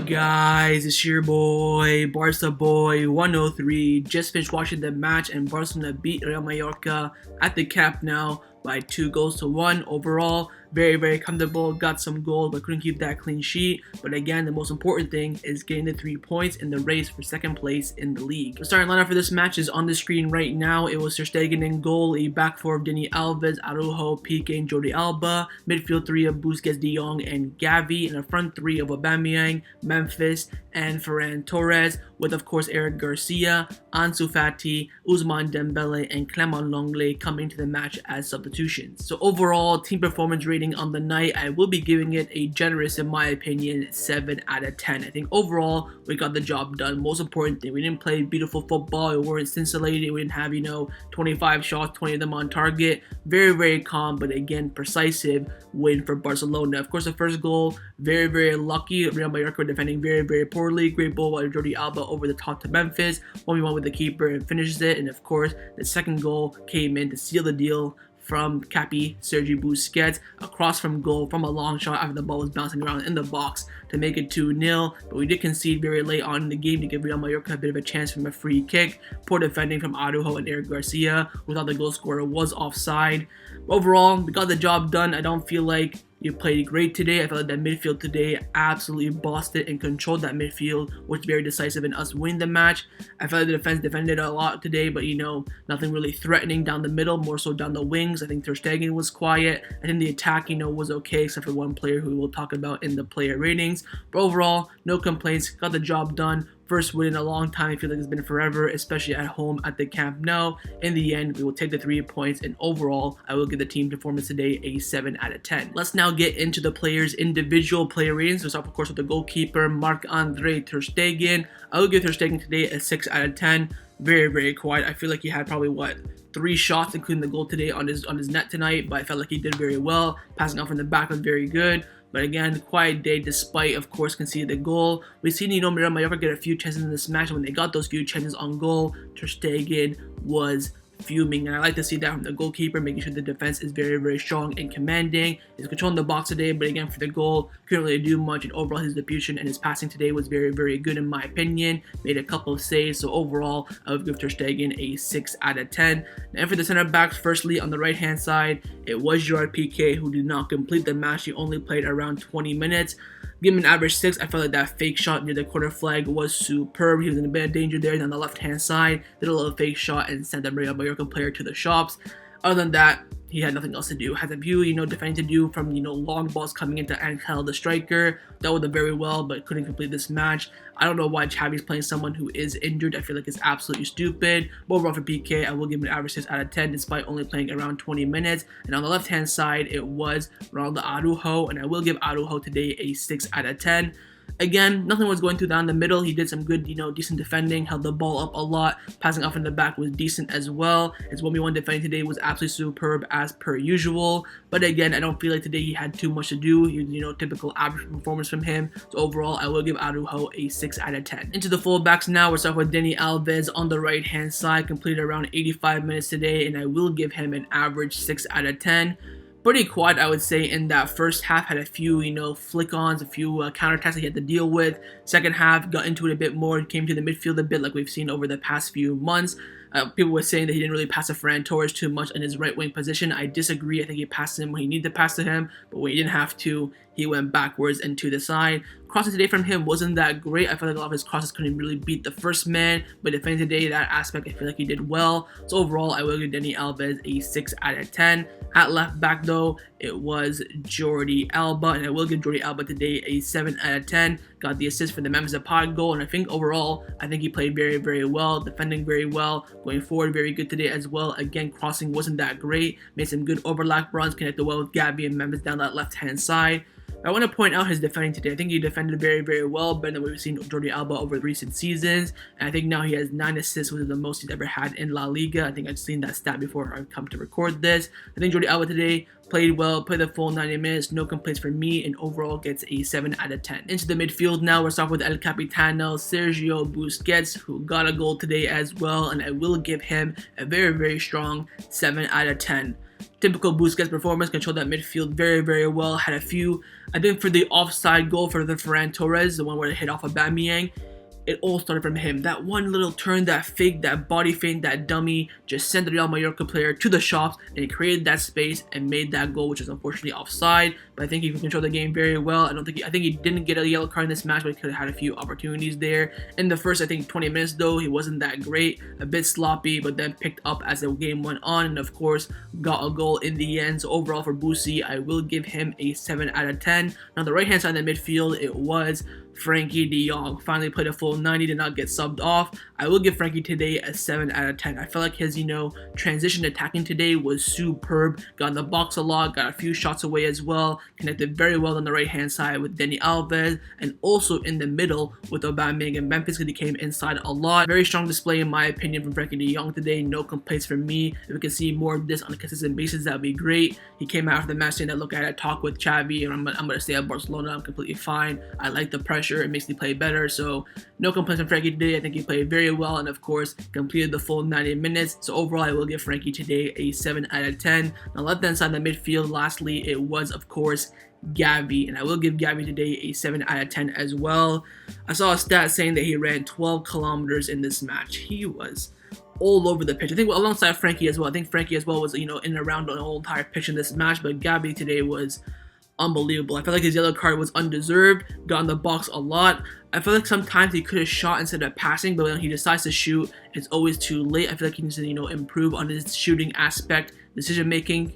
Guys? It's your boy, Barca Boy 103. Just finished watching the match and Barcelona beat Real Mallorca at the Camp Nou by 2-1 overall. Very comfortable, got some goals but couldn't keep that clean sheet. But again, the most important thing is getting the 3 points in the race for second place in the league. The starting lineup for this match is on the screen right now. It was Ter Stegen in goal, a back four of Dani Alves, Araujo, Pique, and Jordi Alba. Midfield three of Busquets, De Jong, and Xavi. And a front three of Aubameyang, Memphis, and Ferran Torres, with of course Eric Garcia, Ansu Fati, Ousmane Dembele, and Clement Lenglet coming to the match as substitutions. So overall, team performance rating on the night, I will be giving it a generous, in my opinion, 7 out of 10. I think overall, we got the job done. Most important thing, we didn't play beautiful football, we weren't scintillating, we didn't have, 25 shots, 20 of them on target. Very calm, but again, decisive win for Barcelona. Of course, the first goal, very lucky. Real Mallorca defending very poorly. Great ball by Jordi Alba over the top to Memphis. 1v1 with the keeper and finishes it. And of course, the second goal came in to seal the deal from Capi, Sergio Busquets, across from goal from a long shot after the ball was bouncing around in the box to make it 2-0. But we did concede very late on in the game to give Real Mallorca a bit of a chance from a free kick. Poor defending from Araujo and Eric Garcia, who thought the goal scorer was offside. Overall, we got the job done. I don't feel like you played great today. I felt like that midfield today absolutely bossed it and controlled that midfield, which was very decisive in us winning the match. I felt like the defense defended a lot today, but nothing really threatening down the middle, more so down the wings. I think Ter Stegen was quiet. I think the attack, was okay, except for one player who we'll talk about in the player ratings. But overall, no complaints. Got the job done. First win in a long time. I feel like it's been forever, especially at home at the Camp Nou. In the end, we will take the 3 points, and overall, I will give the team performance today a 7 out of 10. Let's now get into the players' individual player ratings. Let's start, of course, with the goalkeeper, Marc-Andre Ter Stegen. I will give Ter Stegen today a 6 out of 10. Very quiet. I feel like he had probably 3 shots, including the goal today on his net tonight, but I felt like he did very well. Passing out from the back was very good. But again, quiet day despite, of course, conceding the goal. We've seen, Real Mallorca get a few chances in this match. When they got those few chances on goal, Ter Stegen was fuming. And I like to see that from the goalkeeper, making sure the defense is very strong and commanding. He's controlling the box today, but again, for the goal, couldn't really do much. And overall, his distribution and his passing today was very good, in my opinion. Made a couple of saves. So overall, I would give Ter Stegen a 6 out of 10. And for the center backs, firstly, on the right-hand side, it was Pique, who did not complete the match. He only played around 20 minutes. Give him an average 6. I felt like that fake shot near the corner flag was superb. He was in a bit of danger there. And on the left-hand side, did a little fake shot and sent the Real Mallorca player to the shops. Other than that, he had nothing else to do. Had a few, defending to do from, long balls coming into Angel, the striker. Dealt with it very well, but couldn't complete this match. I don't know why Xavi's playing someone who is injured. I feel like it's absolutely stupid. But overall for Pique, I will give him an average 6 out of 10, despite only playing around 20 minutes. And on the left-hand side, it was Ronaldo Araujo, and I will give Araujo today a 6 out of 10. Again, nothing was going through down the middle. He did some good, decent defending, held the ball up a lot. Passing off in the back was decent as well. His 1v1 defending today was absolutely superb as per usual. But again, I don't feel like today he had too much to do. He was, typical average performance from him. So overall, I will give Araujo a 6 out of 10. Into the fullbacks now. We're starting with Dani Alves on the right-hand side. Completed around 85 minutes today, and I will give him an average 6 out of 10. Pretty quiet, I would say, in that first half. Had a few, flick-ons, a few counterattacks that he had to deal with. Second half, got into it a bit more, came to the midfield a bit like we've seen over the past few months. People were saying that he didn't really pass to Ferran Torres too much in his right wing position. I disagree. I think he passed him when he needed to pass to him, but when he didn't have to, he went backwards and to the side. Crossing today from him wasn't that great. I feel like a lot of his crosses couldn't really beat the first man, but defending today, that aspect, I feel like he did well. So overall, I will give Dani Alves a 6 out of 10. At left back, though, it was Jordi Alba, and I will give Jordi Alba today a 7 out of 10. Got the assist for the Memphis Depay goal, and I think overall, I think he played very well, defending very well, going forward very good today as well. Again, crossing wasn't that great, made some good overlap runs, connected well with Xavi and Memphis down that left-hand side. I want to point out his defending today. I think he defended very well, better than we've seen Jordi Alba over recent seasons. And I think now he has 9 assists, which is the most he's ever had in La Liga. I think I've seen that stat before I've come to record this. I think Jordi Alba today played well, played the full 90 minutes, no complaints from me, and overall gets a 7 out of 10. Into the midfield now, we're starting with El Capitano, Sergio Busquets, who got a goal today as well, and I will give him a very strong 7 out of 10. Typical Busquets performance, controlled that midfield very, very well. Had a few, I think for the offside goal for the Ferran Torres, the one where it hit off Aubameyang, it all started from him. That one little turn, that fake, that body feint, that dummy just sent the Real Mallorca player to the shops, and he created that space and made that goal, which is unfortunately offside. But I think he can control the game very well. I think he didn't get a yellow card in this match, but he could have had a few opportunities there. In the first, I think 20 minutes though, he wasn't that great, a bit sloppy, but then picked up as the game went on, and of course got a goal in the end. So overall for Busi, I will give him a 7 out of 10. Now the right hand side of the midfield, it was Frankie de Jong. Finally played a full 90, did not get subbed off. I will give Frankie today a 7 out of 10. I felt like his, transition attacking today was superb. Got in the box a lot, got a few shots away as well. Connected very well on the right hand side with Dani Alves, and also in the middle with Aubameyang and Memphis, because he came inside a lot. Very strong display in my opinion from Frankie de Jong today. No complaints from me. If we can see more of this on a consistent basis, that would be great. He came out after the match saying that, look, I had a talk with Xavi, and I'm going to stay at Barcelona. I'm completely fine. I like the pressure. It makes me play better. So no complaints from Frankie today. I think he played very well, and of course completed the full 90 minutes. So overall, I will give Frankie today a 7 out of 10. Now left hand side of the midfield, lastly, it was of course Gavi, and I will give Gavi today a 7 out of 10 as well. I saw a stat saying that he ran 12 kilometers in this match. He was all over the pitch. I think alongside Frankie as well. I think Frankie as well was, in and around the whole entire pitch in this match, but Gavi today was unbelievable. I felt like his yellow card was undeserved, got in the box a lot. I feel like sometimes he could have shot instead of passing, but when he decides to shoot, it's always too late. I feel like he needs to, improve on his shooting aspect, decision making.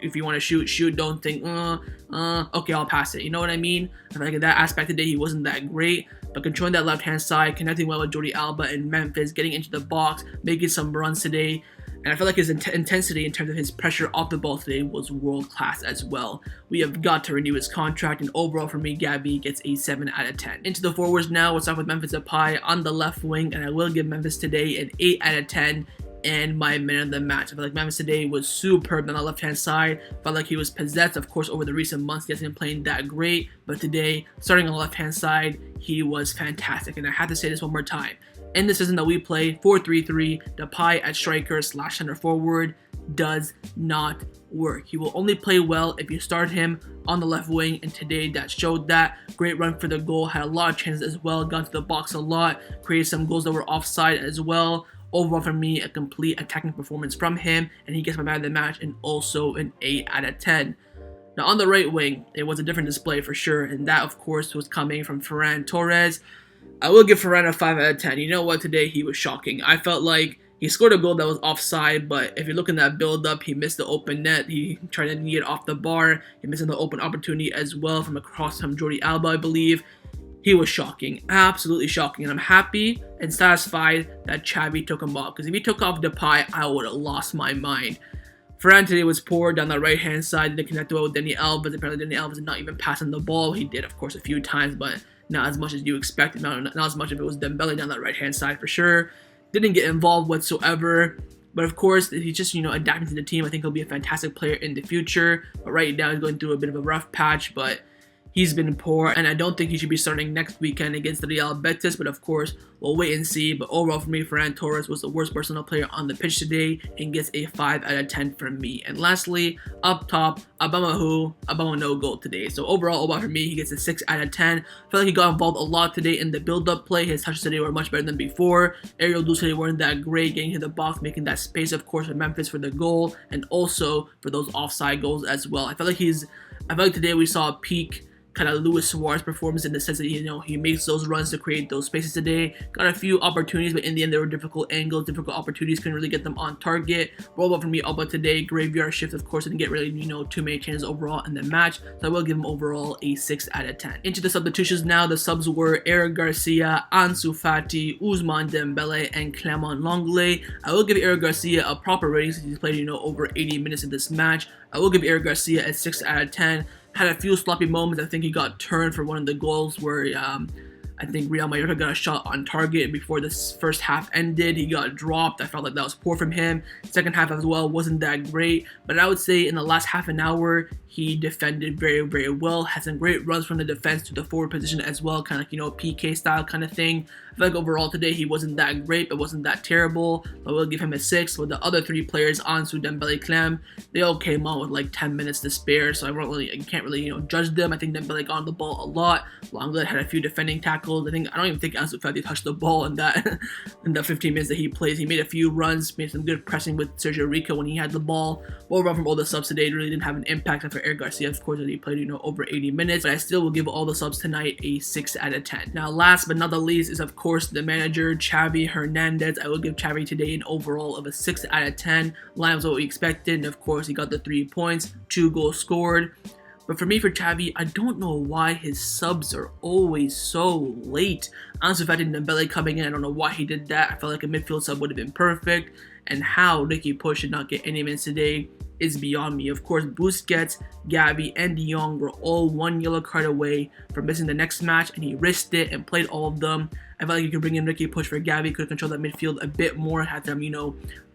If you want to shoot. Don't think, okay, I'll pass it. You know what I mean? I feel like in that aspect today, he wasn't that great. But controlling that left hand side, connecting well with Jordi Alba and Memphis, getting into the box, making some runs today. And I feel like his intensity in terms of his pressure off the ball today was world class as well. We have got to renew his contract, and overall for me, Gavi gets a 7 out of 10. Into the forwards now, we'll start with Memphis Depay on the left wing, and I will give Memphis today an 8 out of 10. And my man of the match. I feel like Memphis today was superb on the left-hand side. Felt like he was possessed. Of course, over the recent months, he hasn't been playing that great. But today, starting on the left-hand side, he was fantastic. And I have to say this one more time. In the system that we play, 4-3-3, Depay at striker / center forward does not work. He will only play well if you start him on the left wing, and today that showed that. Great run for the goal, had a lot of chances as well, got to the box a lot, created some goals that were offside as well. Overall for me, a complete attacking performance from him, and he gets my man of the match and also an 8 out of 10. Now on the right wing, it was a different display for sure, and that of course was coming from Ferran Torres. I will give Ferran a 5 out of 10. You know what, today he was shocking. I felt like he scored a goal that was offside, but if you look in that build-up, he missed the open net. He tried to get off the bar. He missed the open opportunity as well from across from Jordi Alba, I believe. He was shocking, absolutely shocking, and I'm happy and satisfied that Xavi took him off, because if he took off Depay, I would have lost my mind. Ferran today was poor down the right-hand side, didn't connect well with Dani Alves. Apparently Dani Alves did not even pass him the ball. He did, of course, a few times, but not as much as you expected, not as much if it was Dembele down that right-hand side for sure. Didn't get involved whatsoever. But of course, he's just, adapting to the team. I think he'll be a fantastic player in the future. But right now, he's going through a bit of a rough patch, but he's been poor, and I don't think he should be starting next weekend against the Real Betis, but of course, we'll wait and see. But overall for me, Ferran Torres was the worst Barcelona player on the pitch today and gets a 5 out of 10 from me. And lastly, up top, Aubameyang no goal today. So overall, for me, he gets a 6 out of 10. I feel like he got involved a lot today in the build-up play. His touches today were much better than before. Aerial duels today weren't that great, getting to the box, making that space, of course, for Memphis for the goal, and also for those offside goals as well. I feel like today we saw a Pique kind of Luis Suarez performance in the sense that he makes those runs to create those spaces today. Got a few opportunities, but in the end they were difficult angles, difficult opportunities, couldn't really get them on target. Roll up for me, Alba today, graveyard shift, of course, didn't get really too many chances overall in the match, so I will give him overall a 6 out of 10. Into the substitutions now, the subs were Eric Garcia, Ansu Fati, Ousmane Dembele, and Clement Lenglet. I will give Eric Garcia a proper rating since he's played over 80 minutes in this match. I will give Eric Garcia a 6 out of 10. Had a few sloppy moments. I think he got turned for one of the goals where I think Real Mallorca got a shot on target before this first half ended. He got dropped. I felt like that was poor from him. Second half as well wasn't that great, but I would say in the last half an hour, he defended very, very well. Had some great runs from the defense to the forward position as well, kind of like, Pique style kind of thing. I feel like overall today he wasn't that great, but wasn't that terrible. But we'll give him a 6. With the other 3 players, Ansu, Dembele, Clem, they all came on with like 10 minutes to spare, so I can't really judge them. I think Dembele got on the ball a lot. Lenglet had a few defending tackles. I don't even think Ansu Fati touched the ball in that in the 15 minutes that he plays. He made a few runs, made some good pressing with Sergio Rico when he had the ball. But overall, from all the subs today, really didn't have an impact. And for Eric Garcia, of course, that he played over 80 minutes. But I still will give all the subs tonight a 6 out of 10. Now, last but not the least is of course the manager, Xavi Hernandez. I will give Xavi today an overall of a 6 out of 10. Line was what we expected, and of course he got the 3 points, 2 goals scored. But for Xavi, I don't know why his subs are always so late. Ansu Fati and Dembele coming in, I don't know why he did that. I felt like a midfield sub would have been perfect. And how Ricky Puig should not get any minutes today is beyond me. Of course, Busquets, Gavi, and De Jong were all 1 yellow card away from missing the next match, and he risked it and played all of them. I felt like you could bring in Ricky Puig for Gavi, could control that midfield a bit more, had some,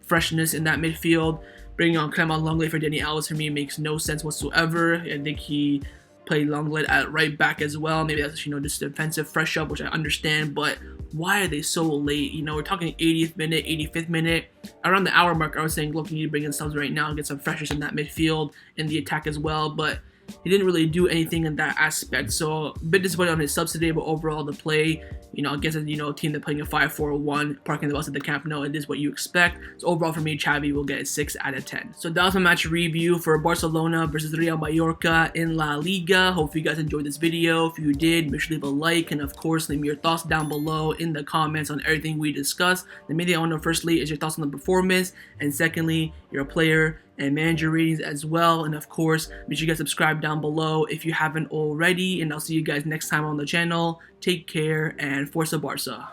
freshness in that midfield. Bringing on Clement Lenglet for Dani Alves for me makes no sense whatsoever. I think he played Lenglet at right back as well. Maybe that's just defensive fresh up, which I understand. But why are they so late? We're talking 80th minute, 85th minute. Around the hour mark, I was saying, look, you need to bring in subs right now and get some freshness in that midfield and the attack as well. But he didn't really do anything in that aspect. So a bit disappointed on his subs today, but overall the play, I guess a team that's playing a 5-4-1, parking the bus at the Camp Nou, it is what you expect. So overall for me, Xavi will get a 6 out of 10. So that was my match review for Barcelona versus Real Mallorca in La Liga. Hope you guys enjoyed this video. If you did, make sure to leave a like, and of course leave me your thoughts down below in the comments on everything we discussed. The main thing I want to know firstly is your thoughts on the performance, and secondly, your player and manager ratings as well. And of course, make sure you guys subscribe down below if you haven't already, and I'll see you guys next time on the channel. Take care, and Forza Barca.